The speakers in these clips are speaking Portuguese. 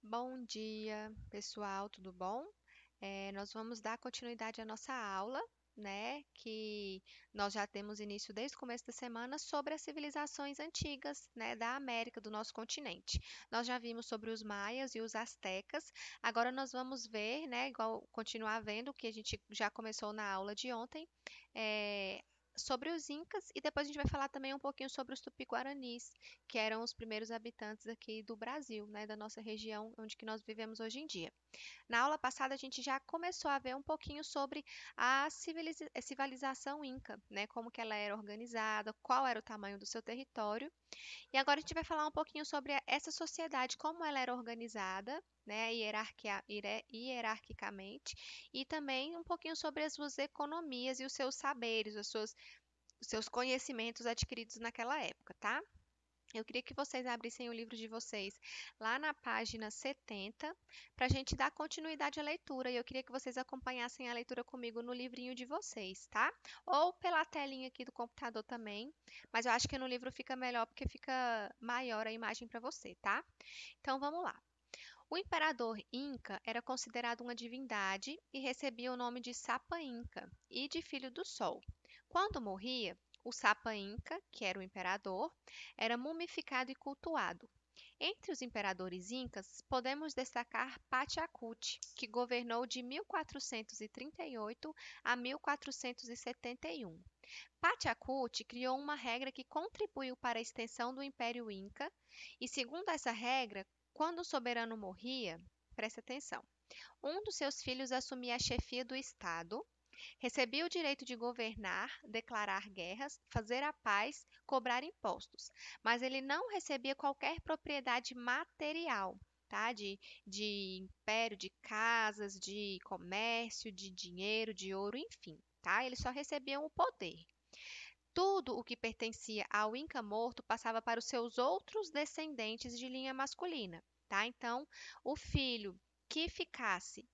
Bom dia, pessoal, tudo bom? Nós vamos dar continuidade à nossa aula, né? Que nós já temos início desde o começo da semana sobre as civilizações antigas, né, da América, do nosso continente. Nós já vimos sobre os maias e os astecas. Agora nós vamos ver, né, igual continuar vendo o que a gente já começou na aula de ontem, é, sobre os incas e depois a gente vai falar também um pouquinho sobre os tupi-guaranis, que eram os primeiros habitantes aqui do Brasil, né, da nossa região onde que nós vivemos hoje em dia. Na aula passada, a gente já começou a ver um pouquinho sobre a civilização inca, né? Como que ela era organizada, qual era o tamanho do seu território. E agora a gente vai falar um pouquinho sobre essa sociedade, como ela era organizada, né? Hierarquicamente, e também um pouquinho sobre as suas economias e os seus saberes, os seus conhecimentos adquiridos naquela época, tá? Eu queria que vocês abrissem o livro de vocês lá na página 70, para a gente dar continuidade à leitura. E eu queria que vocês acompanhassem a leitura comigo no livrinho de vocês, tá? Ou pela telinha aqui do computador também. Mas eu acho que no livro fica melhor porque fica maior a imagem para você, tá? Então vamos lá. O imperador Inca era considerado uma divindade e recebia o nome de Sapa Inca e de Filho do Sol. Quando morria, o Sapa Inca, que era o imperador, era mumificado e cultuado. Entre os imperadores incas, podemos destacar Pachacuti, que governou de 1438 a 1471. Pachacuti criou uma regra que contribuiu para a extensão do Império Inca, e segundo essa regra, quando o soberano morria, preste atenção, um dos seus filhos assumia a chefia do Estado, recebia o direito de governar, declarar guerras, fazer a paz, cobrar impostos, mas ele não recebia qualquer propriedade material, tá? De império, de casas, de comércio, de dinheiro, de ouro, enfim, tá? Ele só recebia o poder. Tudo o que pertencia ao Inca morto passava para os seus outros descendentes de linha masculina, tá? Então, o filho que ficasse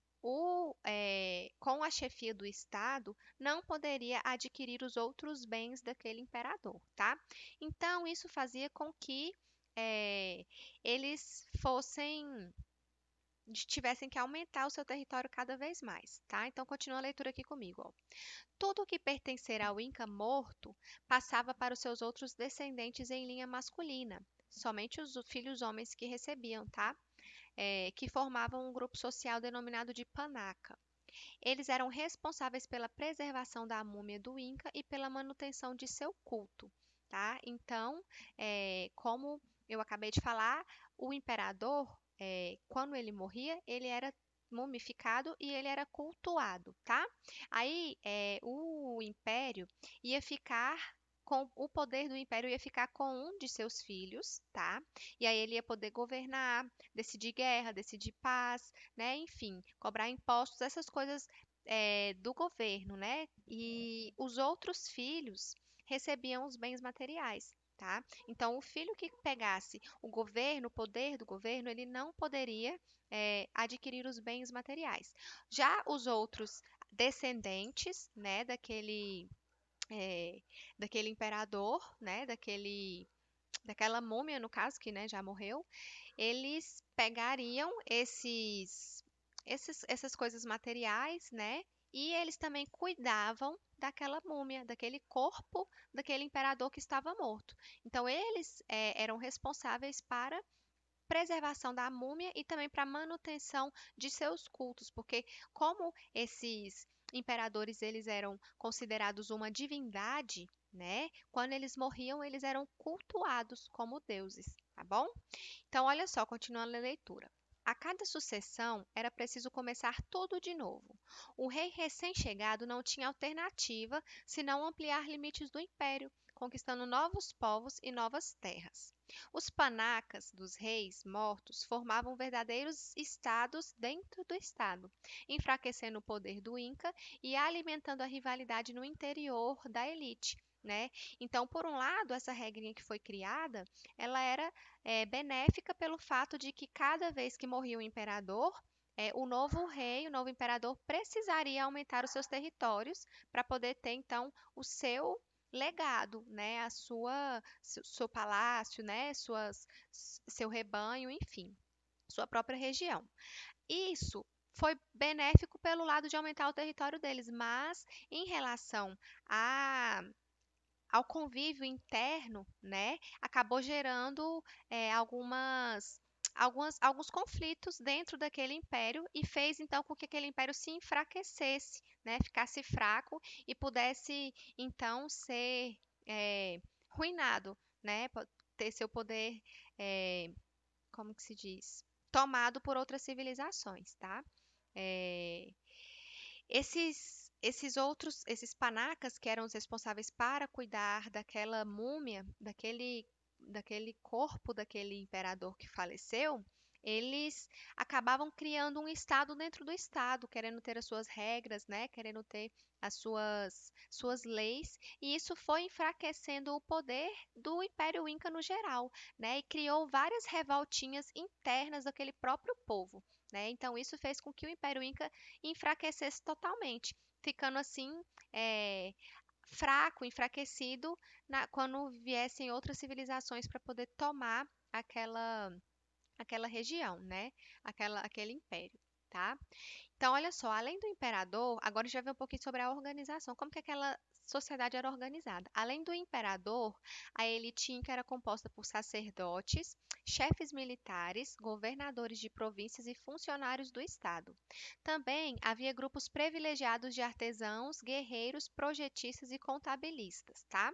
com a chefia do Estado não poderia adquirir os outros bens daquele imperador, tá? Então, isso fazia com que eles tivessem que aumentar o seu território cada vez mais, tá? Então, continua a leitura aqui comigo, ó. Tudo o que pertencer ao Inca morto passava para os seus outros descendentes em linha masculina. Somente os filhos homens que recebiam, tá? Que formavam um grupo social denominado de Panaca. Eles eram responsáveis pela preservação da múmia do Inca e pela manutenção de seu culto, tá? Então, como eu acabei de falar, o imperador, quando ele morria, ele era mumificado e ele era cultuado, tá? Aí, o império ia ficar o poder do império ia ficar com um de seus filhos, tá? E aí ele ia poder governar, decidir guerra, decidir paz, né? Enfim, cobrar impostos, essas coisas do governo, né? E os outros filhos recebiam os bens materiais. Tá? Então, o filho que pegasse o governo, o poder do governo, ele não poderia adquirir os bens materiais. Já os outros descendentes, né, é, daquele imperador, né, daquela múmia, no caso, que né, já morreu, eles pegariam essas coisas materiais, né? E eles também cuidavam daquela múmia, daquele corpo daquele imperador que estava morto. Então, eles eram responsáveis para preservação da múmia e também para manutenção de seus cultos, porque como esses imperadores eles eram considerados uma divindade, né? Quando eles morriam, eles eram cultuados como deuses, tá bom? Então, olha só, continuando a leitura. A cada sucessão era preciso começar tudo de novo. O rei recém-chegado não tinha alternativa senão ampliar limites do império, conquistando novos povos e novas terras. Os panacas dos reis mortos formavam verdadeiros estados dentro do estado, enfraquecendo o poder do Inca e alimentando a rivalidade no interior da elite. Né? Então, por um lado, essa regrinha que foi criada, ela era benéfica pelo fato de que cada vez que morria o imperador, o novo rei, o novo imperador precisaria aumentar os seus territórios para poder ter então o seu legado, né, seu palácio, né, seu rebanho, enfim. sua própria região. Isso foi benéfico pelo lado de aumentar o território deles, mas em relação a ao convívio interno, né, acabou gerando alguns conflitos dentro daquele império e fez então com que aquele império se enfraquecesse, né, ficasse fraco e pudesse então ser ruinado, né, ter seu poder, eh, como que se diz, tomado por outras civilizações, tá? Eh, esses panacas que eram os responsáveis para cuidar daquela múmia, daquele corpo daquele imperador que faleceu, eles acabavam criando um estado dentro do estado, querendo ter as suas regras, né? Querendo ter as suas leis, e isso foi enfraquecendo o poder do Império Inca no geral, né? E criou várias revoltinhas internas daquele próprio povo, né? Então isso fez com que o Império Inca enfraquecesse totalmente, ficando assim fraco, enfraquecido quando viessem outras civilizações para poder tomar aquela região, né? Aquele império, tá? Então, olha só, além do imperador, agora a gente vai ver um pouquinho sobre a organização, como que aquela sociedade era organizada. Além do imperador, a elite inca era composta por sacerdotes, chefes militares, governadores de províncias e funcionários do estado. Também havia grupos privilegiados de artesãos, guerreiros, projetistas e contabilistas, tá?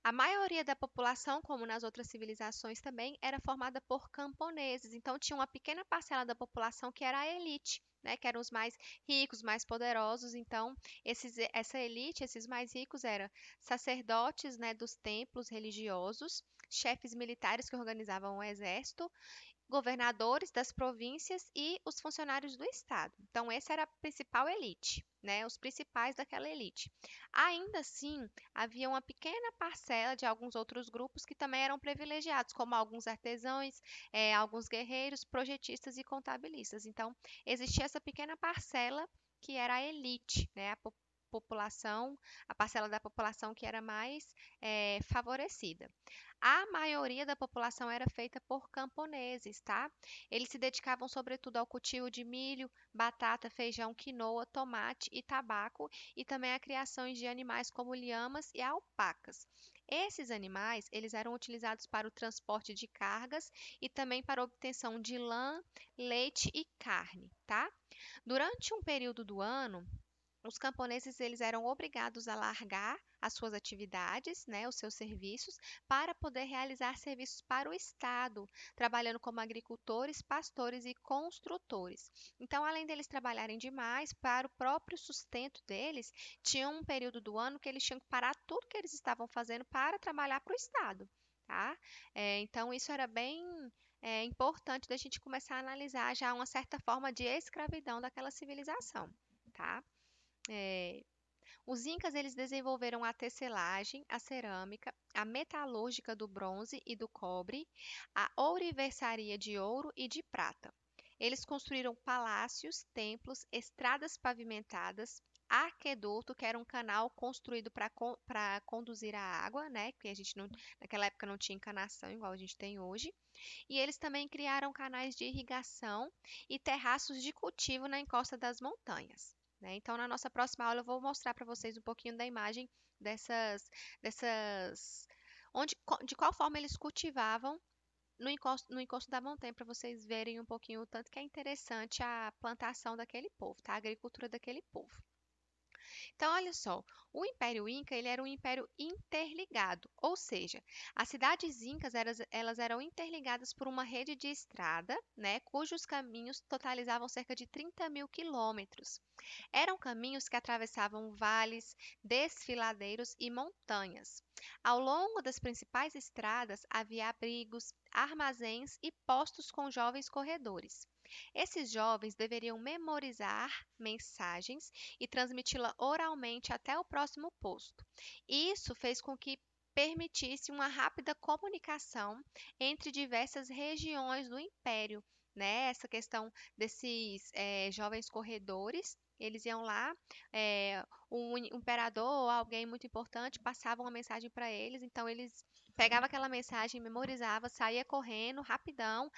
A maioria da população, como nas outras civilizações também, era formada por camponeses. Então, tinha uma pequena parcela da população que era a elite, né, que eram os mais ricos, mais poderosos. Então, essa elite, esses mais ricos, eram sacerdotes, né, dos templos religiosos, chefes militares que organizavam o exército, governadores das províncias e os funcionários do estado. Então, essa era a principal elite, né? Os principais daquela elite. Ainda assim, havia uma pequena parcela de alguns outros grupos que também eram privilegiados, como alguns artesãos, alguns guerreiros, projetistas e contabilistas. Então, existia essa pequena parcela que era a elite, né? População, a parcela da população que era mais favorecida. A maioria da população era feita por camponeses, tá? Eles se dedicavam sobretudo ao cultivo de milho, batata, feijão, quinoa, tomate e tabaco, e também a criações de animais como lhamas e alpacas. Esses animais, eles eram utilizados para o transporte de cargas e também para a obtenção de lã, leite e carne, tá? Durante um período do ano, os camponeses eles eram obrigados a largar as suas atividades, né, os seus serviços, para poder realizar serviços para o Estado, trabalhando como agricultores, pastores e construtores. Então, além deles trabalharem demais para o próprio sustento deles, tinha um período do ano que eles tinham que parar tudo que eles estavam fazendo para trabalhar para o Estado, tá? Então, isso era bem importante da gente começar a analisar já uma certa forma de escravidão daquela civilização, tá? É, os incas eles desenvolveram a tecelagem, a cerâmica, a metalúrgica do bronze e do cobre, a ourivesaria de ouro e de prata. Eles construíram palácios, templos, estradas pavimentadas, aqueduto, que era um canal construído para conduzir a água, né? Porque a gente não, naquela época não tinha encanação igual a gente tem hoje. E eles também criaram canais de irrigação e terraços de cultivo na encosta das montanhas, né? Então, na nossa próxima aula, eu vou mostrar para vocês um pouquinho da imagem dessas, de qual forma eles cultivavam no encosto da montanha, para vocês verem um pouquinho o tanto que é interessante a plantação daquele povo, tá? A agricultura daquele povo. Então, olha só, o Império Inca ele era um império interligado, ou seja, as cidades incas elas eram interligadas por uma rede de estrada, né, cujos caminhos totalizavam cerca de 30 mil quilômetros. Eram caminhos que atravessavam vales, desfiladeiros e montanhas. Ao longo das principais estradas havia abrigos, armazéns e postos com jovens corredores. Esses jovens deveriam memorizar mensagens e transmiti-la oralmente até o próximo posto. Isso fez com que permitisse uma rápida comunicação entre diversas regiões do império, né? Essa questão desses jovens corredores, eles iam lá, um imperador ou alguém muito importante passava uma mensagem para eles, então eles pegava aquela mensagem, memorizava, saía correndo rapidão,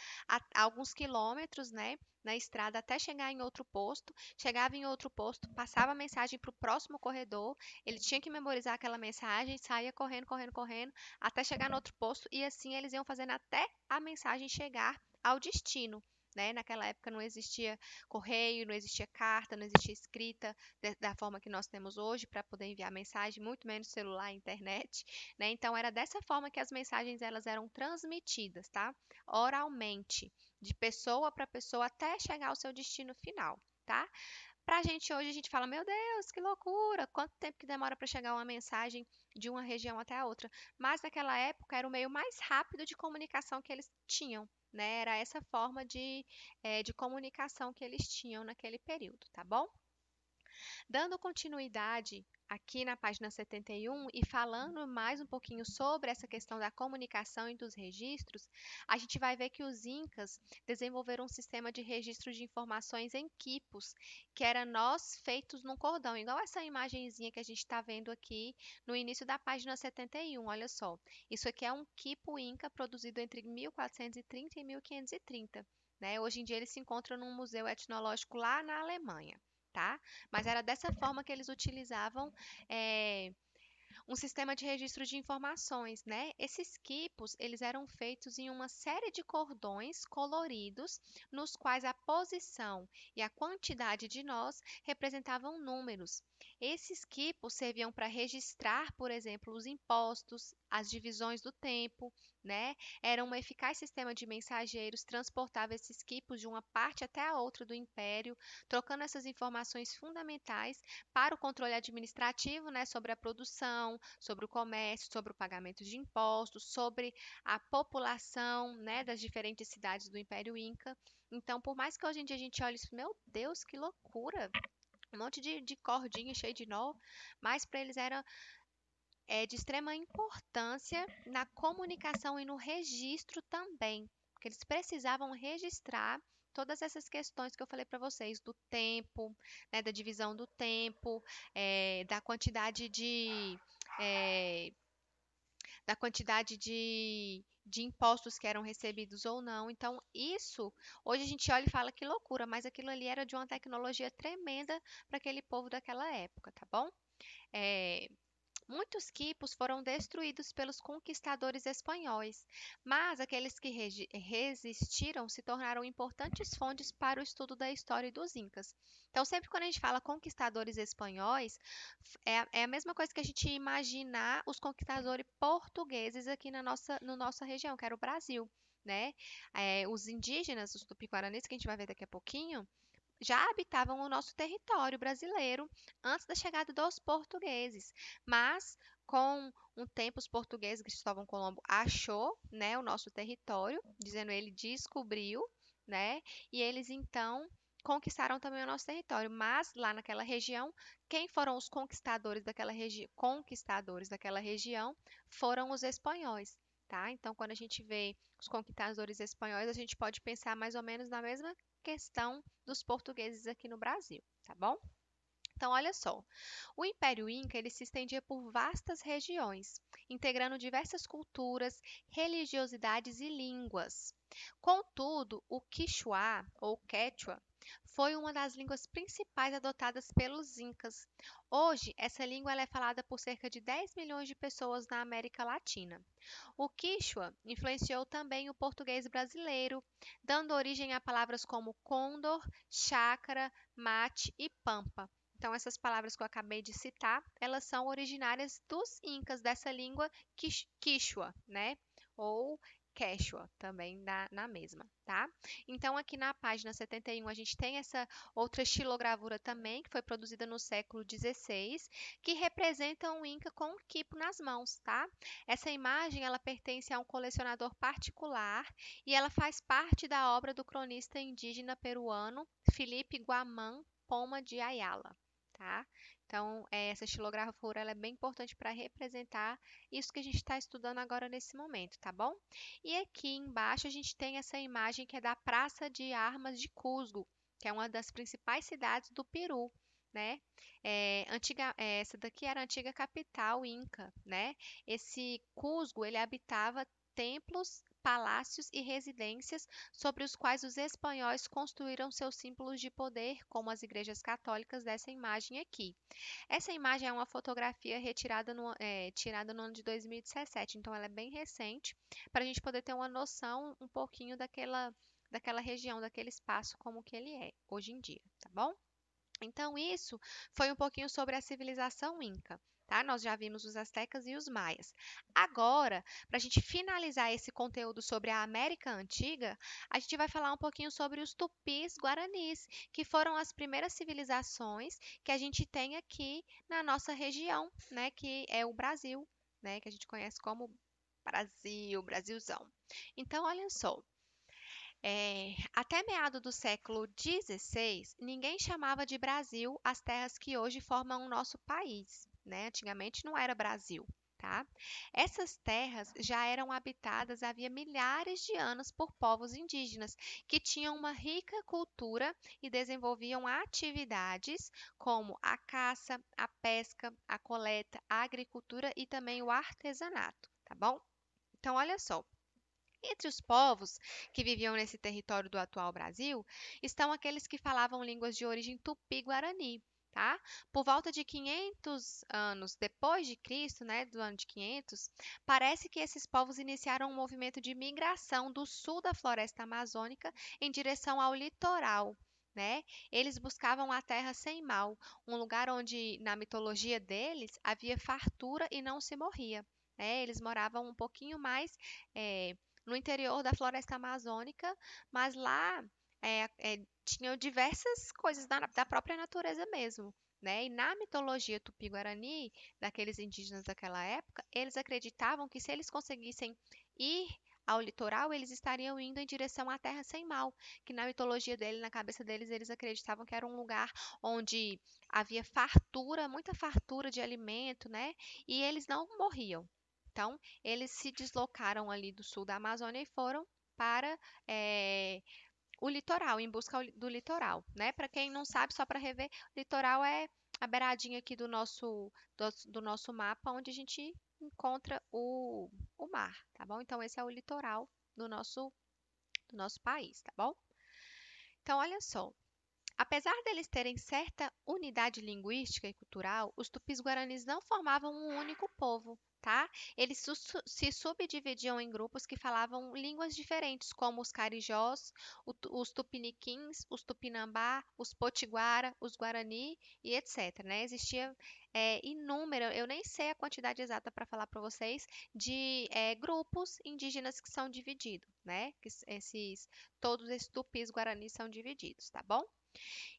alguns quilômetros, né, na estrada até chegar em outro posto. Chegava em outro posto, passava a mensagem para o próximo corredor. Ele tinha que memorizar aquela mensagem, saía correndo, correndo, correndo, até chegar no outro posto. E assim eles iam fazendo até a mensagem chegar ao destino. Né? Naquela época não existia correio, não existia carta, não existia escrita da forma que nós temos hoje para poder enviar mensagem, muito menos celular e internet, né? Então era dessa forma que as mensagens elas eram transmitidas, tá? Oralmente, de pessoa para pessoa até chegar ao seu destino final, tá? Pra gente hoje a gente fala, meu Deus, que loucura! Quanto tempo que demora para chegar uma mensagem de uma região até a outra? Mas naquela época era o meio mais rápido de comunicação que eles tinham, né? Era essa forma de comunicação que eles tinham naquele período, tá bom? Dando continuidade aqui na página 71 e falando mais um pouquinho sobre essa questão da comunicação e dos registros, a gente vai ver que os incas desenvolveram um sistema de registro de informações em quipos, que era nós feitos num cordão, igual essa imagenzinha que a gente está vendo aqui no início da página 71. Olha só, isso aqui é um quipo inca produzido entre 1430 e 1530. Né? Hoje em dia ele se encontra num museu etnológico lá na Alemanha. Tá? Mas era dessa forma que eles utilizavam é, um sistema de registro de informações, né? Esses quipos, eles eram feitos em uma série de cordões coloridos, nos quais a posição e a quantidade de nós representavam números. Esses quipos serviam para registrar, por exemplo, os impostos, as divisões do tempo, né? Era um eficaz sistema de mensageiros, transportava esses quipos de uma parte até a outra do império, trocando essas informações fundamentais para o controle administrativo, né, sobre a produção, sobre o comércio, sobre o pagamento de impostos, sobre a população, né, das diferentes cidades do Império Inca. Então, por mais que hoje em dia a gente olhe isso, meu Deus, que loucura! Um monte de cordinha cheio de nó, mas para eles era de extrema importância na comunicação e no registro também, porque eles precisavam registrar todas essas questões que eu falei para vocês, do tempo, né, da divisão do tempo, da quantidade eh, de impostos que eram recebidos ou não. Então, isso, hoje a gente olha e fala que loucura, mas aquilo ali era de uma tecnologia tremenda para aquele povo daquela época, tá bom? É, Muitos quipos foram destruídos pelos conquistadores espanhóis, mas aqueles que resistiram se tornaram importantes fontes para o estudo da história dos incas. Então, sempre quando a gente fala conquistadores espanhóis, é a mesma coisa que a gente imaginar os conquistadores portugueses aqui na nossa região, que era o Brasil. Né? Os indígenas, os tupi-guaranis, que a gente vai ver daqui a pouquinho, já habitavam o nosso território brasileiro antes da chegada dos portugueses. Mas, com um tempo, os portugueses, Cristóvão Colombo achou, né, o nosso território, dizendo ele descobriu, né, e eles então conquistaram também o nosso território. Mas lá naquela região, quem foram os conquistadores daquela região foram os espanhóis. Tá? Então, quando a gente vê os conquistadores espanhóis, a gente pode pensar mais ou menos na mesma questão dos portugueses aqui no Brasil, tá bom? Então, olha só, o Império Inca ele se estendia por vastas regiões, integrando diversas culturas, religiosidades e línguas. Contudo, o Quichua, ou Quechua, foi uma das línguas principais adotadas pelos Incas. Hoje, essa língua ela é falada por cerca de 10 milhões de pessoas na América Latina. O Quichua influenciou também o português brasileiro, dando origem a palavras como côndor, chácara, mate e pampa. Então, essas palavras que eu acabei de citar, elas são originárias dos incas, dessa língua Quichua, né? Ou Quechua, também na mesma, tá? Então, aqui na página 71, a gente tem essa outra xilogravura também, que foi produzida no século XVI, que representa um inca com um quipo nas mãos, tá? Essa imagem, ela pertence a um colecionador particular e ela faz parte da obra do cronista indígena peruano Felipe Guamán Poma de Ayala, tá? Então, essa estilogravura ela é bem importante para representar isso que a gente está estudando agora nesse momento, tá bom? E aqui embaixo a gente tem essa imagem que é da Praça de Armas de Cusco, que é uma das principais cidades do Peru. né? Essa daqui era a antiga capital inca, né? Esse Cusco, ele habitava templos, palácios e residências sobre os quais os espanhóis construíram seus símbolos de poder, como as igrejas católicas dessa imagem aqui. Essa imagem é uma fotografia tirada no ano de 2017, então ela é bem recente, para a gente poder ter uma noção um pouquinho daquela região, daquele espaço, como que ele é hoje em dia, tá bom? Então, isso foi um pouquinho sobre a civilização Inca. Tá? Nós já vimos os astecas e os maias. Agora, para a gente finalizar esse conteúdo sobre a América Antiga, a gente vai falar um pouquinho sobre os tupis guaranis, que foram as primeiras civilizações que a gente tem aqui na nossa região, né, que é o Brasil, né, que a gente conhece como Brasil, Brasilzão. Então, olha só, até meado do século XVI, ninguém chamava de Brasil as terras que hoje formam o nosso país, né? Antigamente não era Brasil, tá? Essas terras já eram habitadas havia milhares de anos por povos indígenas que tinham uma rica cultura e desenvolviam atividades como a caça, a pesca, a coleta, a agricultura e também o artesanato, tá bom? Então, olha só. Entre os povos que viviam nesse território do atual Brasil, estão aqueles que falavam línguas de origem tupi-guarani, tá? Por volta de 500 anos depois de Cristo, né, do ano de 500, parece que esses povos iniciaram um movimento de migração do sul da floresta amazônica em direção ao litoral. Né? Eles buscavam a terra sem mal, um lugar onde, na mitologia deles, havia fartura e não se morria. Né? Eles moravam um pouquinho mais eh, no interior da floresta amazônica, mas lá tinham diversas coisas da própria natureza mesmo. Né? E na mitologia tupi-guarani, daqueles indígenas daquela época, eles acreditavam que se eles conseguissem ir ao litoral, eles estariam indo em direção à terra sem mal, que na mitologia dele, na cabeça deles, eles acreditavam que era um lugar onde havia fartura, muita fartura de alimento, né? E eles não morriam. Então, eles se deslocaram ali do sul da Amazônia e foram para o litoral, em busca do litoral, né? Para quem não sabe, só para rever, o litoral é a beiradinha aqui do nosso mapa, onde a gente encontra o mar, tá bom? Então, esse é o litoral do nosso país, tá bom? Então, olha só. Apesar deles terem certa unidade linguística e cultural, os tupis-guaranis não formavam um único povo, tá? Eles se subdividiam em grupos que falavam línguas diferentes, como os carijós, os tupiniquins, os tupinambá, os potiguara, os guarani e etc, né? Existia inúmero, eu nem sei a quantidade exata para falar para vocês, de grupos indígenas que são divididos, né? Todos esses tupis-guaranis são divididos, tá bom?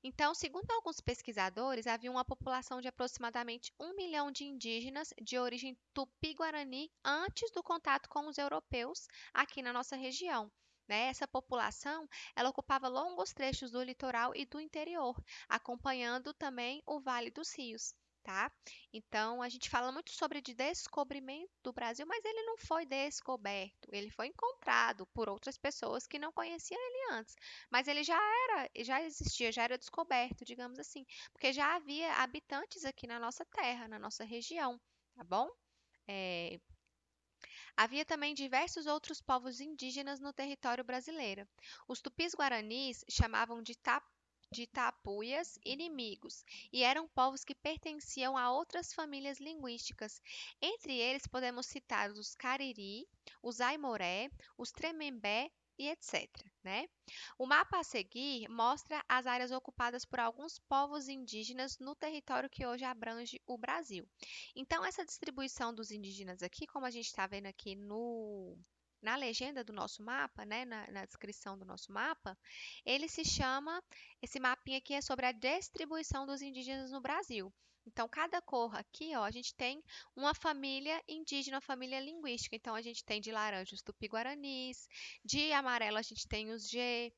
Então, segundo alguns pesquisadores, havia uma população de aproximadamente 1 milhão de indígenas de origem tupi-guarani antes do contato com os europeus aqui na nossa região. Né? Essa população, ela ocupava longos trechos do litoral e do interior, acompanhando também o Vale dos Rios. Tá? Então, a gente fala muito sobre de descobrimento do Brasil, mas ele não foi descoberto, ele foi encontrado por outras pessoas que não conheciam ele antes. Mas ele já existia, já era descoberto, digamos assim, porque já havia habitantes aqui na nossa terra, na nossa região, tá bom? É, Havia também diversos outros povos indígenas no território brasileiro. Os tupis-guaranis chamavam de tapuias inimigos e eram povos que pertenciam a outras famílias linguísticas. Entre eles podemos citar os Cariri, os Aimoré, os Tremembé e etc. Né? O mapa a seguir mostra as áreas ocupadas por alguns povos indígenas no território que hoje abrange o Brasil. Então, essa distribuição dos indígenas aqui, como a gente está vendo aqui na legenda do nosso mapa, né, na descrição do nosso mapa, ele se chama, esse mapinha aqui é sobre a distribuição dos indígenas no Brasil. Então, cada cor aqui, ó, a gente tem uma família indígena, uma família linguística. Então, a gente tem de laranja os tupi-guaranis, de amarelo a gente tem os G,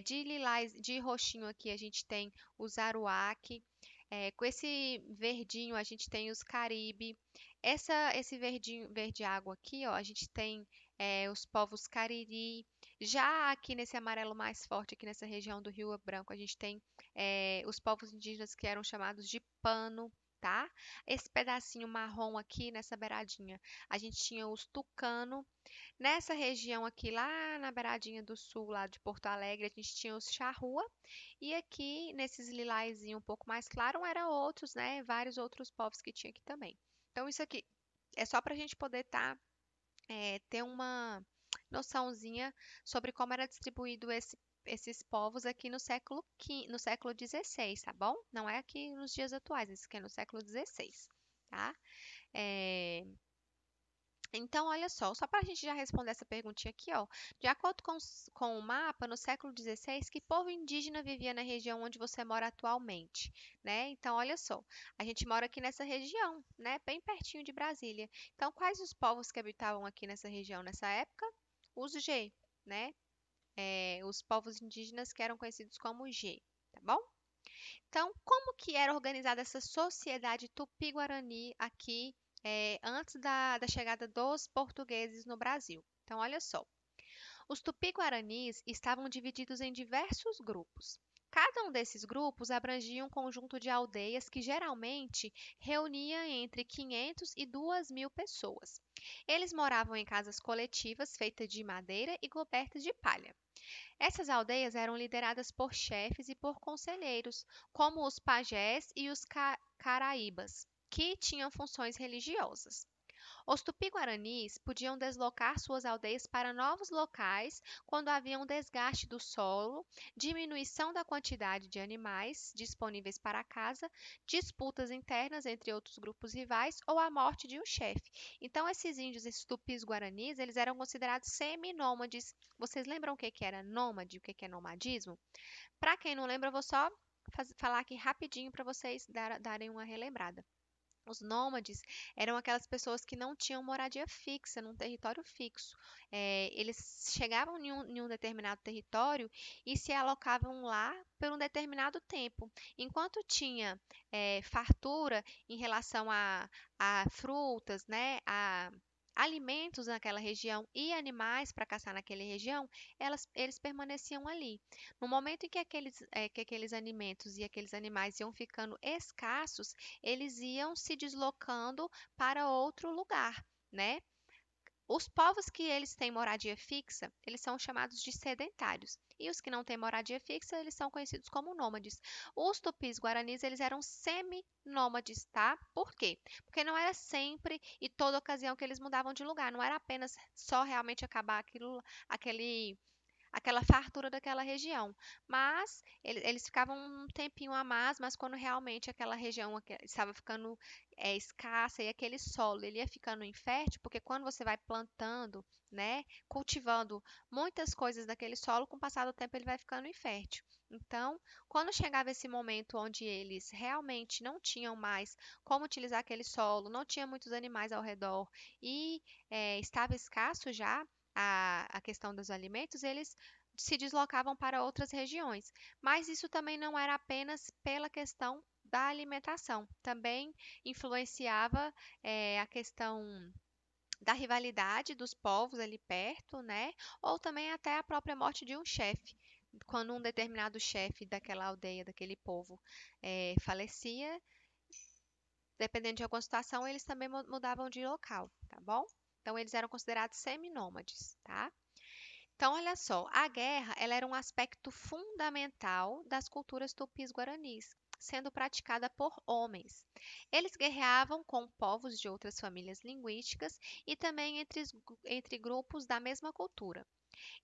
de lilás, de roxinho aqui a gente tem os aruaque, com esse verdinho a gente tem os Caribe. Esse verdinho, verde água aqui, ó, a gente tem os povos Cariri. Já aqui nesse amarelo mais forte, aqui nessa região do Rio Branco, a gente tem os povos indígenas que eram chamados de pano, tá? Esse pedacinho marrom aqui nessa beiradinha, a gente tinha os tucano. Nessa região aqui, lá na beiradinha do sul, lá de Porto Alegre, a gente tinha os charrua. E aqui, nesses lilazinho um pouco mais claro, eram outros, né? Vários outros povos que tinha aqui também. Então, isso aqui é só para a gente poder ter uma noçãozinha sobre como era distribuído esses povos aqui no século XVI, tá bom? Não é aqui nos dias atuais, isso aqui é no século XVI, tá? É, então, olha só para a gente já responder essa perguntinha aqui, ó. De acordo com o mapa, no século XVI, que povo indígena vivia na região onde você mora atualmente, né? Então, olha só, a gente mora aqui nessa região, né? Bem pertinho de Brasília. Então, quais os povos que habitavam aqui nessa região nessa época? Os G, né? Os povos indígenas que eram conhecidos como G, tá bom? Então, como que era organizada essa sociedade tupi-guarani aqui, antes da chegada dos portugueses no Brasil? Então, olha só. Os tupi-guaranis estavam divididos em diversos grupos. Cada um desses grupos abrangia um conjunto de aldeias que geralmente reunia entre 500 e 2.000 pessoas. Eles moravam em casas coletivas feitas de madeira e cobertas de palha. Essas aldeias eram lideradas por chefes e por conselheiros, como os pajés e os caraíbas, que tinham funções religiosas. Os tupi-guaranis podiam deslocar suas aldeias para novos locais quando havia um desgaste do solo, diminuição da quantidade de animais disponíveis para a caça, disputas internas entre outros grupos rivais ou a morte de um chefe. Então, esses índios, esses tupis-guaranis, eles eram considerados seminômades. Vocês lembram o que que era nômade, o que que é nomadismo? Para quem não lembra, eu vou só falar aqui rapidinho para vocês darem uma relembrada. Os nômades eram aquelas pessoas que não tinham moradia fixa, num território fixo. Eles chegavam em um determinado território e se alocavam lá por um determinado tempo. Enquanto tinha fartura em relação a frutas, né, a alimentos naquela região e animais para caçar naquela região, eles permaneciam ali. No momento em que aqueles alimentos e aqueles animais iam ficando escassos, eles iam se deslocando para outro lugar, né? Os povos que eles têm moradia fixa, eles são chamados de sedentários. E os que não têm moradia fixa, eles são conhecidos como nômades. Os tupis guaranis, eles eram semi-nômades, tá? Por quê? Porque não era sempre e toda ocasião que eles mudavam de lugar. Não era apenas só realmente acabar aquela fartura daquela região. Mas eles ficavam um tempinho a mais, mas quando realmente aquela região estava ficando escassa e aquele solo ele ia ficando infértil, porque quando você vai plantando, né, cultivando muitas coisas daquele solo, com o passar do tempo ele vai ficando infértil. Então, quando chegava esse momento onde eles realmente não tinham mais como utilizar aquele solo, não tinha muitos animais ao redor e estava escasso já a questão dos alimentos, eles se deslocavam para outras regiões. Mas isso também não era apenas pela questão da alimentação, também influenciava a questão da rivalidade dos povos ali perto, né? Ou também até a própria morte de um chefe. Quando um determinado chefe daquela aldeia, daquele povo, falecia, dependendo de alguma situação, eles também mudavam de local, tá bom? Então, eles eram considerados seminômades, tá? Então, olha só, a guerra, ela era um aspecto fundamental das culturas tupis-guaranis, sendo praticada por homens. Eles guerreavam com povos de outras famílias linguísticas e também entre grupos da mesma cultura.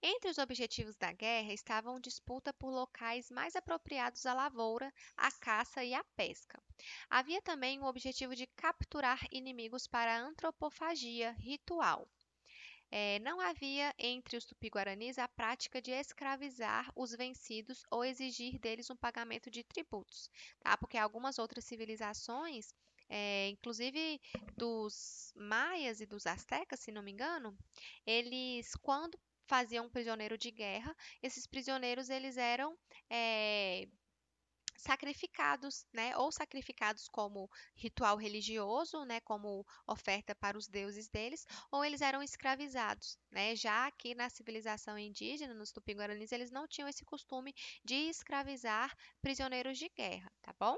Entre os objetivos da guerra estavam disputa por locais mais apropriados à lavoura, à caça e à pesca. Havia também o objetivo de capturar inimigos para a antropofagia ritual. Não havia entre os tupi-guaranis a prática de escravizar os vencidos ou exigir deles um pagamento de tributos, tá? Porque algumas outras civilizações, inclusive dos maias e dos astecas, se não me engano, eles, quando faziam um prisioneiro de guerra, esses prisioneiros eles eram eh, sacrificados, né? Ou sacrificados como ritual religioso, né? Como oferta para os deuses deles, ou eles eram escravizados, né? Já que na civilização indígena, nos Tupi-Guaranis, eles não tinham esse costume de escravizar prisioneiros de guerra, tá bom?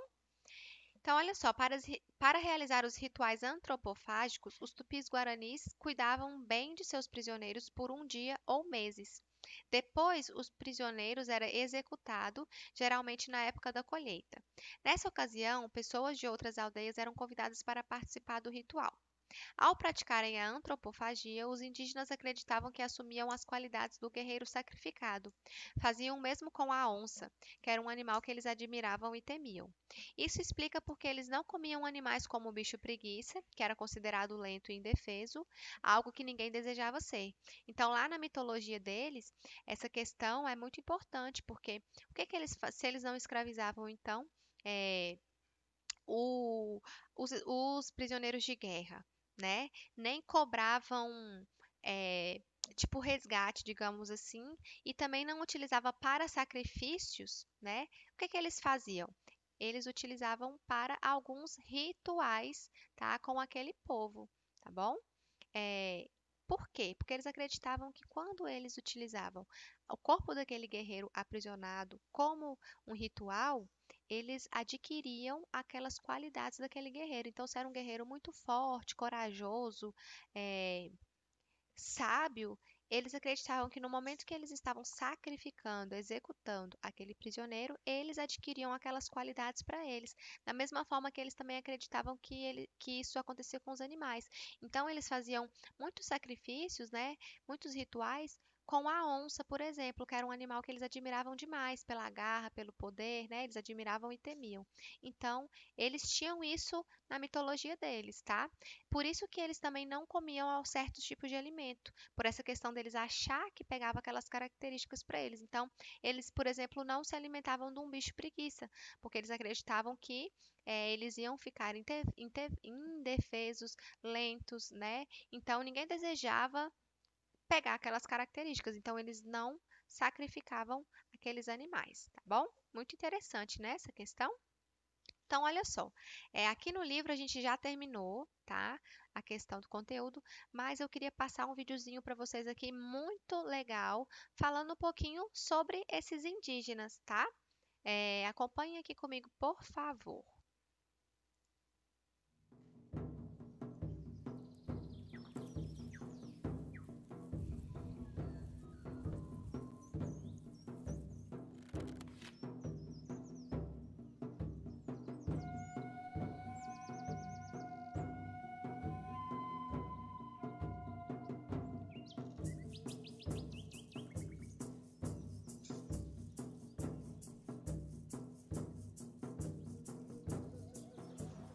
Então, olha só, para realizar os rituais antropofágicos, os tupis-guaranis cuidavam bem de seus prisioneiros por um dia ou meses. Depois, os prisioneiros eram executados, geralmente na época da colheita. Nessa ocasião, pessoas de outras aldeias eram convidadas para participar do ritual. Ao praticarem a antropofagia, os indígenas acreditavam que assumiam as qualidades do guerreiro sacrificado. Faziam o mesmo com a onça, que era um animal que eles admiravam e temiam. Isso explica porque eles não comiam animais como o bicho preguiça, que era considerado lento e indefeso, algo que ninguém desejava ser. Então, lá na mitologia deles, essa questão é muito importante, porque se eles não escravizavam, então, é, o- os prisioneiros de guerra, né? Nem cobravam, é, tipo, resgate, digamos assim, e também não utilizava para sacrifícios, né? O que que eles faziam? Eles utilizavam para alguns rituais, tá? Com aquele povo, tá bom? É, por quê? Porque eles acreditavam que quando eles utilizavam o corpo daquele guerreiro aprisionado como um ritual, eles adquiriam aquelas qualidades daquele guerreiro. Então, se era um guerreiro muito forte, corajoso, é, sábio, eles acreditavam que no momento que eles estavam sacrificando, executando aquele prisioneiro, eles adquiriam aquelas qualidades para eles. Da mesma forma que eles também acreditavam que isso acontecia com os animais. Então, eles faziam muitos sacrifícios, né? Muitos rituais. Com a onça, por exemplo, que era um animal que eles admiravam demais pela garra, pelo poder, né? Eles admiravam e temiam. Então, eles tinham isso na mitologia deles, tá? Por isso que eles também não comiam certos tipos de alimento, por essa questão deles achar que pegava aquelas características para eles. Então, eles, por exemplo, não se alimentavam de um bicho preguiça, porque eles acreditavam que eles iam ficar indefesos, lentos, né? Então, ninguém desejava pegar aquelas características, então eles não sacrificavam aqueles animais, tá bom? Muito interessante, né, essa questão? Então, olha só, aqui no livro a gente já terminou, tá? A questão do conteúdo, mas eu queria passar um videozinho para vocês aqui muito legal, falando um pouquinho sobre esses indígenas, tá? Acompanhe aqui comigo, por favor.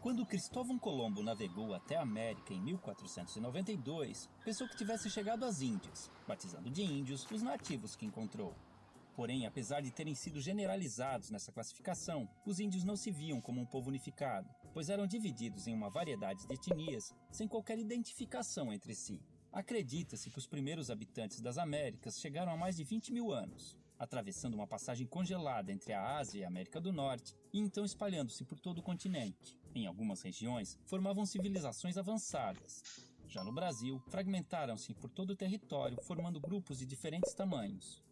Quando Cristóvão Colombo navegou até a América em 1492, pensou que tivesse chegado às Índias, batizando de índios os nativos que encontrou. Porém, apesar de terem sido generalizados nessa classificação, os índios não se viam como um povo unificado, pois eram divididos em uma variedade de etnias sem qualquer identificação entre si. Acredita-se que os primeiros habitantes das Américas chegaram há mais de 20 mil anos, atravessando uma passagem congelada entre a Ásia e a América do Norte, e então espalhando-se por todo o continente. Em algumas regiões, formavam civilizações avançadas. Já no Brasil, fragmentaram-se por todo o território, formando grupos de diferentes tamanhos.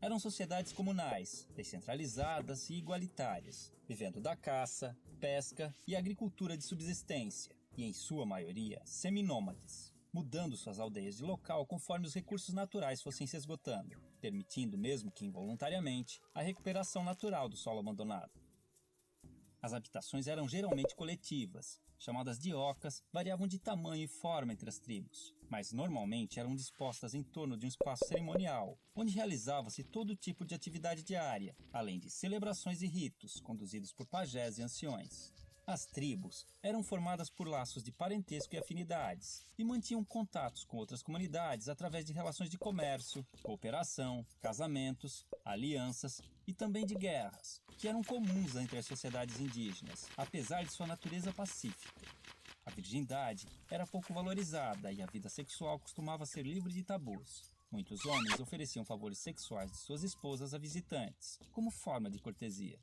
Eram sociedades comunais, descentralizadas e igualitárias, vivendo da caça, pesca e agricultura de subsistência, e em sua maioria seminômades, mudando suas aldeias de local conforme os recursos naturais fossem se esgotando, permitindo, mesmo que involuntariamente, a recuperação natural do solo abandonado. As habitações eram geralmente coletivas, chamadas de ocas, variavam de tamanho e forma entre as tribos, mas normalmente eram dispostas em torno de um espaço cerimonial, onde realizava-se todo tipo de atividade diária, além de celebrações e ritos conduzidos por pajés e anciões. As tribos eram formadas por laços de parentesco e afinidades, e mantinham contatos com outras comunidades através de relações de comércio, cooperação, casamentos, alianças e também de guerras, que eram comuns entre as sociedades indígenas, apesar de sua natureza pacífica. A virgindade era pouco valorizada e a vida sexual costumava ser livre de tabus. Muitos homens ofereciam favores sexuais de suas esposas a visitantes, como forma de cortesia.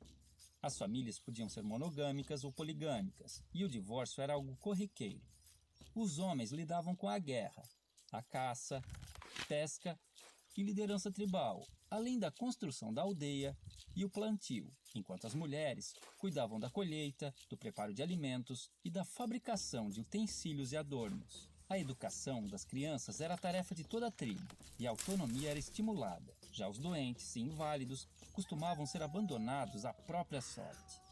As famílias podiam ser monogâmicas ou poligâmicas, e o divórcio era algo corriqueiro. Os homens lidavam com a guerra, a caça, pesca e liderança tribal, além da construção da aldeia e o plantio, enquanto as mulheres cuidavam da colheita, do preparo de alimentos e da fabricação de utensílios e adornos. A educação das crianças era a tarefa de toda a tribo, e a autonomia era estimulada. Já os doentes e inválidos costumavam ser abandonados à própria sorte.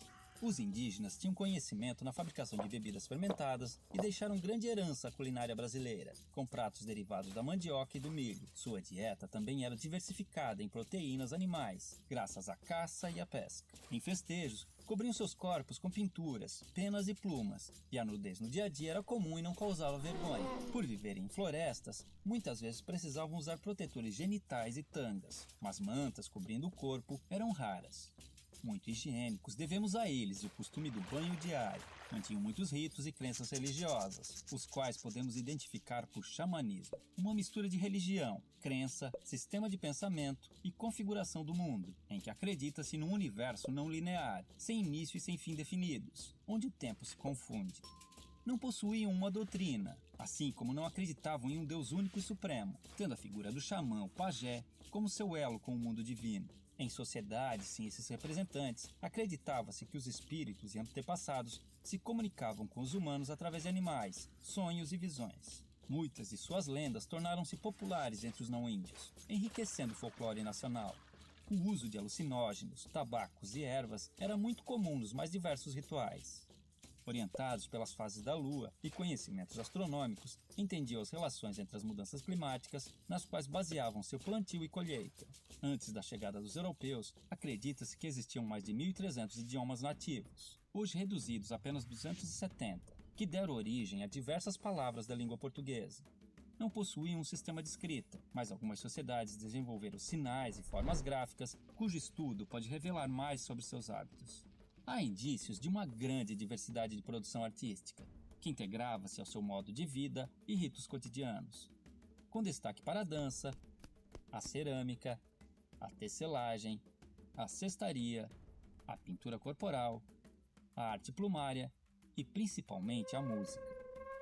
Os indígenas tinham conhecimento na fabricação de bebidas fermentadas e deixaram grande herança à culinária brasileira, com pratos derivados da mandioca e do milho. Sua dieta também era diversificada em proteínas animais, graças à caça e à pesca. Em festejos, cobriam seus corpos com pinturas, penas e plumas, e a nudez no dia a dia era comum e não causava vergonha. Por viverem em florestas, muitas vezes precisavam usar protetores genitais e tangas, mas mantas cobrindo o corpo eram raras. Muito higiênicos, devemos a eles o costume do banho diário. Mantinham muitos ritos e crenças religiosas, os quais podemos identificar por xamanismo, uma mistura de religião, crença, sistema de pensamento e configuração do mundo, em que acredita-se num universo não linear, sem início e sem fim definidos, onde o tempo se confunde. Não possuíam uma doutrina, assim como não acreditavam em um Deus único e supremo, tendo a figura do xamã, o pajé, como seu elo com o mundo divino. Em sociedades sem esses representantes, acreditava-se que os espíritos e antepassados se comunicavam com os humanos através de animais, sonhos e visões. Muitas de suas lendas tornaram-se populares entre os não-índios, enriquecendo o folclore nacional. O uso de alucinógenos, tabacos e ervas era muito comum nos mais diversos rituais. Orientados pelas fases da Lua e conhecimentos astronômicos, entendiam as relações entre as mudanças climáticas, nas quais baseavam seu plantio e colheita. Antes da chegada dos europeus, acredita-se que existiam mais de 1.300 idiomas nativos, hoje reduzidos a apenas 270, que deram origem a diversas palavras da língua portuguesa. Não possuíam um sistema de escrita, mas algumas sociedades desenvolveram sinais e formas gráficas, cujo estudo pode revelar mais sobre seus hábitos. Há indícios de uma grande diversidade de produção artística, que integrava-se ao seu modo de vida e ritos cotidianos, com destaque para a dança, a cerâmica, a tecelagem, a cestaria, a pintura corporal, a arte plumária e principalmente a música.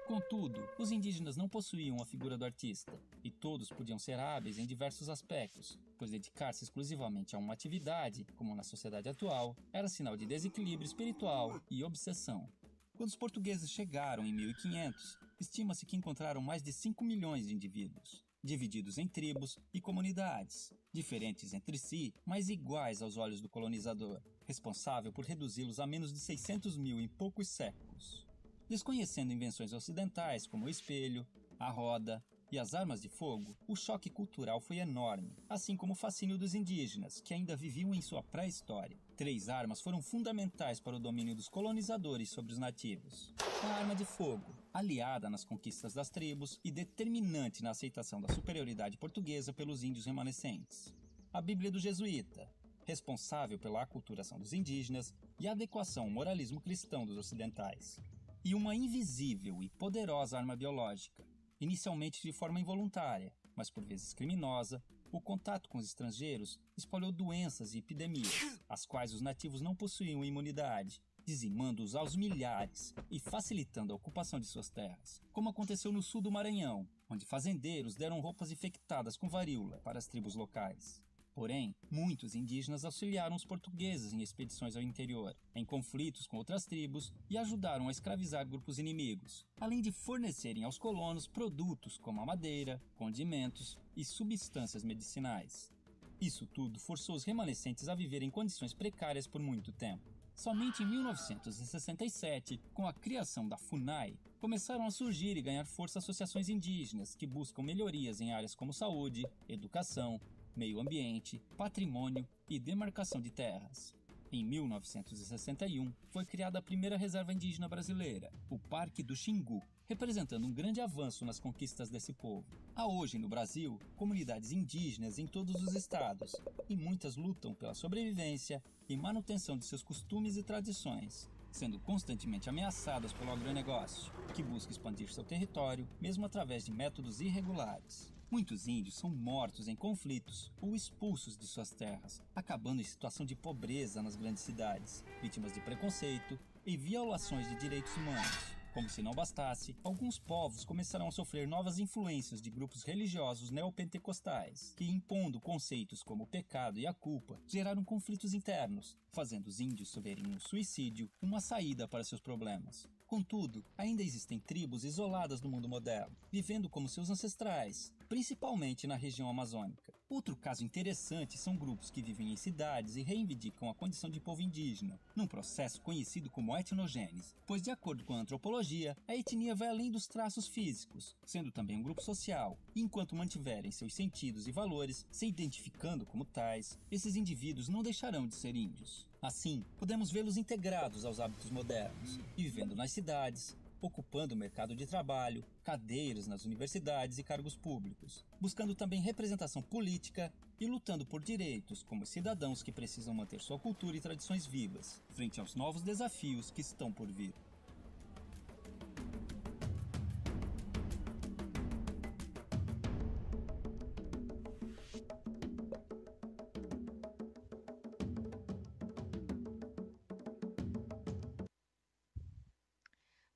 Contudo, os indígenas não possuíam a figura do artista, e todos podiam ser hábeis em diversos aspectos, pois dedicar-se exclusivamente a uma atividade, como na sociedade atual, era sinal de desequilíbrio espiritual e obsessão. Quando os portugueses chegaram em 1500, estima-se que encontraram mais de 5 milhões de indivíduos, divididos em tribos e comunidades, diferentes entre si, mas iguais aos olhos do colonizador, responsável por reduzi-los a menos de 600 mil em poucos séculos. Desconhecendo invenções ocidentais como o espelho, a roda e as armas de fogo, o choque cultural foi enorme, assim como o fascínio dos indígenas, que ainda viviam em sua pré-história. 3 armas foram fundamentais para o domínio dos colonizadores sobre os nativos. A arma de fogo, aliada nas conquistas das tribos e determinante na aceitação da superioridade portuguesa pelos índios remanescentes. A Bíblia do Jesuíta, responsável pela aculturação dos indígenas e a adequação ao moralismo cristão dos ocidentais. E uma invisível e poderosa arma biológica, inicialmente de forma involuntária, mas por vezes criminosa, o contato com os estrangeiros espalhou doenças e epidemias, às quais os nativos não possuíam imunidade, dizimando-os aos milhares e facilitando a ocupação de suas terras, como aconteceu no sul do Maranhão, onde fazendeiros deram roupas infectadas com varíola para as tribos locais. Porém, muitos indígenas auxiliaram os portugueses em expedições ao interior, em conflitos com outras tribos e ajudaram a escravizar grupos inimigos, além de fornecerem aos colonos produtos como a madeira, condimentos e substâncias medicinais. Isso tudo forçou os remanescentes a viver em condições precárias por muito tempo. Somente em 1967, com a criação da FUNAI, começaram a surgir e ganhar força associações indígenas que buscam melhorias em áreas como saúde, educação, meio ambiente, patrimônio e demarcação de terras. Em 1961, foi criada a primeira reserva indígena brasileira, o Parque do Xingu, representando um grande avanço nas conquistas desse povo. Há hoje no Brasil comunidades indígenas em todos os estados, e muitas lutam pela sobrevivência e manutenção de seus costumes e tradições, sendo constantemente ameaçadas pelo agronegócio, que busca expandir seu território, mesmo através de métodos irregulares. Muitos índios são mortos em conflitos ou expulsos de suas terras, acabando em situação de pobreza nas grandes cidades, vítimas de preconceito e violações de direitos humanos. Como se não bastasse, alguns povos começaram a sofrer novas influências de grupos religiosos neopentecostais, que, impondo conceitos como o pecado e a culpa, geraram conflitos internos, fazendo os índios verem no suicídio uma saída para seus problemas. Contudo, ainda existem tribos isoladas no mundo moderno, vivendo como seus ancestrais, principalmente na região amazônica. Outro caso interessante são grupos que vivem em cidades e reivindicam a condição de povo indígena, num processo conhecido como etnogênese, pois, de acordo com a antropologia, a etnia vai além dos traços físicos, sendo também um grupo social, e enquanto mantiverem seus sentidos e valores, se identificando como tais, esses indivíduos não deixarão de ser índios. Assim, podemos vê-los integrados aos hábitos modernos, e vivendo nas cidades, ocupando o mercado de trabalho, cadeiras nas universidades e cargos públicos, buscando também representação política e lutando por direitos como cidadãos que precisam manter sua cultura e tradições vivas, frente aos novos desafios que estão por vir.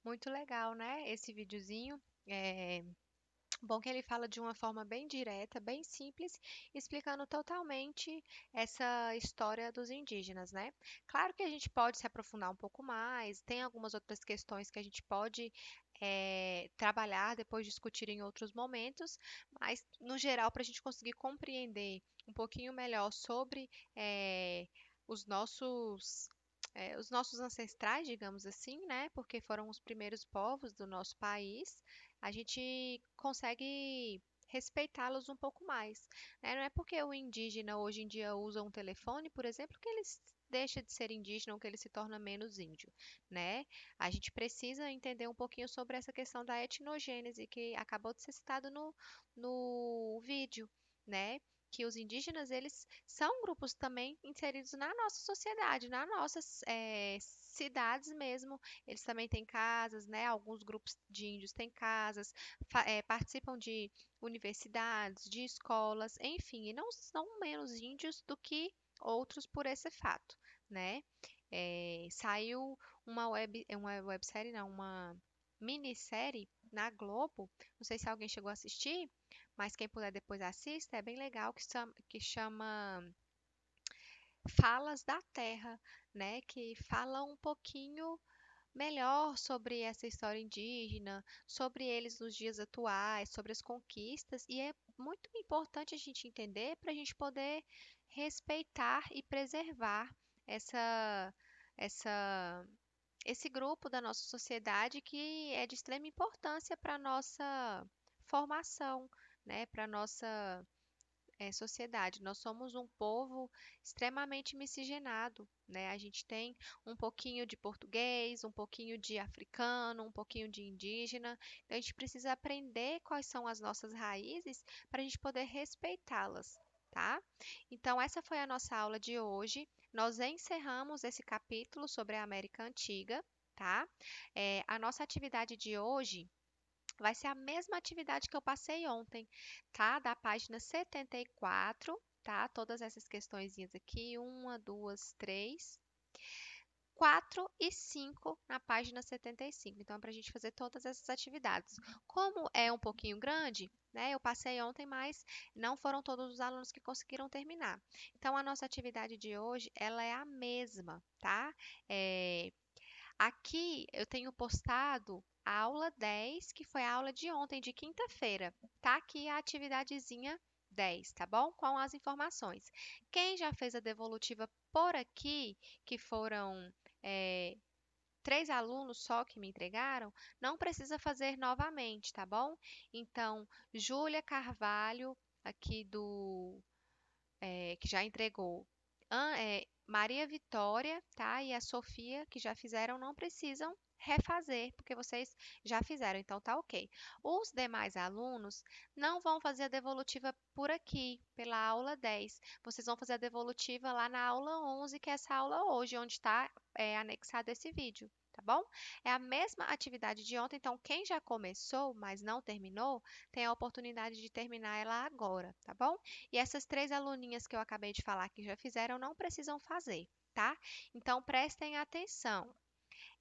Muito legal, né? Esse videozinho. É bom que ele fala de uma forma bem direta, bem simples, explicando totalmente essa história dos indígenas, né? Claro que a gente pode se aprofundar um pouco mais, tem algumas outras questões que a gente pode trabalhar, depois discutir em outros momentos, mas no geral, para a gente conseguir compreender um pouquinho melhor sobre os os nossos ancestrais, digamos assim, né? Porque foram os primeiros povos do nosso país, a gente consegue respeitá-los um pouco mais, né? Não é porque o indígena hoje em dia usa um telefone, por exemplo, que ele deixa de ser indígena ou que ele se torna menos índio, né? A gente precisa entender um pouquinho sobre essa questão da etnogênese que acabou de ser citado no vídeo, né? Que os indígenas, eles são grupos também inseridos na nossa sociedade, nas nossas cidades mesmo. Eles também têm casas, né? Alguns grupos de índios têm casas, participam de universidades, de escolas, enfim, e não são menos índios do que outros por esse fato, né? Saiu uma websérie, não, uma minissérie na Globo, não sei se alguém chegou a assistir, mas quem puder depois assista, é bem legal, que chama Falas da Terra, né? Que fala um pouquinho melhor sobre essa história indígena, sobre eles nos dias atuais, sobre as conquistas, e é muito importante a gente entender para a gente poder respeitar e preservar essa, essa, esse grupo da nossa sociedade que é de extrema importância para a nossa formação, né, para a nossa sociedade. Nós somos um povo extremamente miscigenado, né? A gente tem um pouquinho de português, um pouquinho de africano, um pouquinho de indígena. Então a gente precisa aprender quais são as nossas raízes para a gente poder respeitá-las. Tá? Então, essa foi a nossa aula de hoje. Nós encerramos esse capítulo sobre a América Antiga, tá? A nossa atividade de hoje vai ser a mesma atividade que eu passei ontem, tá? Da página 74, tá? Todas essas questõezinhas aqui, uma, duas, três, 4 e 5 na página 75. Então, é para a gente fazer todas essas atividades. Como é um pouquinho grande, né? Eu passei ontem, mas não foram todos os alunos que conseguiram terminar. Então, a nossa atividade de hoje, ela é a mesma, tá? É, Aqui eu tenho postado a aula 10, que foi a aula de ontem, de quinta-feira. Tá aqui a atividadezinha 10, tá bom? Com as informações. Quem já fez a devolutiva por aqui, que foram é, 3 alunos só que me entregaram, não precisa fazer novamente, tá bom? Então, Júlia Carvalho, aqui que já entregou. Maria Vitória, tá? E a Sofia, que já fizeram, não precisam refazer, porque vocês já fizeram, então tá ok. Os demais alunos não vão fazer a devolutiva por aqui, pela aula 10. Vocês vão fazer a devolutiva lá na aula 11, que é essa aula hoje, onde está anexado esse vídeo, tá bom? É a mesma atividade de ontem, então quem já começou, mas não terminou, tem a oportunidade de terminar ela agora, tá bom? E essas três aluninhas que eu acabei de falar que já fizeram, não precisam fazer, tá? Então prestem atenção.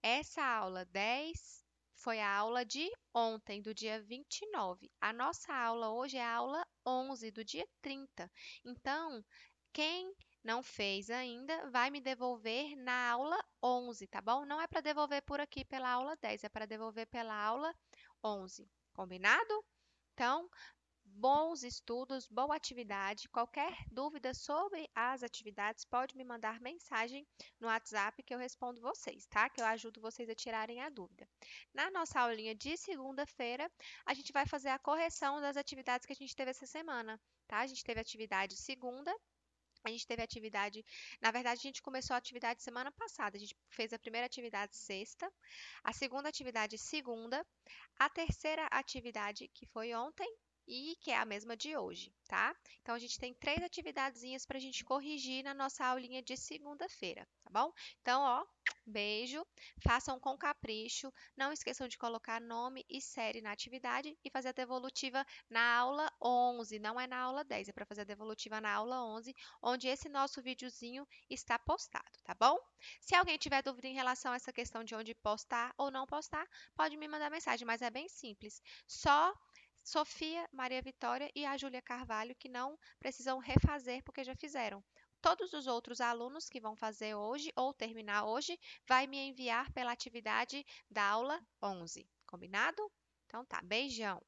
Essa aula 10 foi a aula de ontem, do dia 29. A nossa aula hoje é a aula 11, do dia 30. Então, quem não fez ainda, vai me devolver na aula 11, tá bom? Não é para devolver por aqui pela aula 10, é para devolver pela aula 11. Combinado? Então, bons estudos, boa atividade. Qualquer dúvida sobre as atividades, pode me mandar mensagem no WhatsApp que eu respondo vocês, tá? Que eu ajudo vocês a tirarem a dúvida. Na nossa aulinha de segunda-feira, a gente vai fazer a correção das atividades que a gente teve essa semana, tá? A gente teve atividade segunda. A gente teve atividade, na verdade, a gente começou a atividade semana passada. A gente fez a primeira atividade sexta, a segunda atividade segunda, a terceira atividade que foi ontem e que é a mesma de hoje, tá? Então a gente tem três atividadezinhas para a gente corrigir na nossa aulinha de segunda-feira, tá bom? Então, ó, beijo, façam com capricho, não esqueçam de colocar nome e série na atividade e fazer a devolutiva na aula 11, não é na aula 10, é para fazer a devolutiva na aula 11, onde esse nosso videozinho está postado, tá bom? Se alguém tiver dúvida em relação a essa questão de onde postar ou não postar, pode me mandar mensagem, mas é bem simples. Só Sofia, Maria Vitória e a Júlia Carvalho que não precisam refazer porque já fizeram. Todos os outros alunos que vão fazer hoje ou terminar hoje, vai me enviar pela atividade da aula 11. Combinado? Então tá, beijão.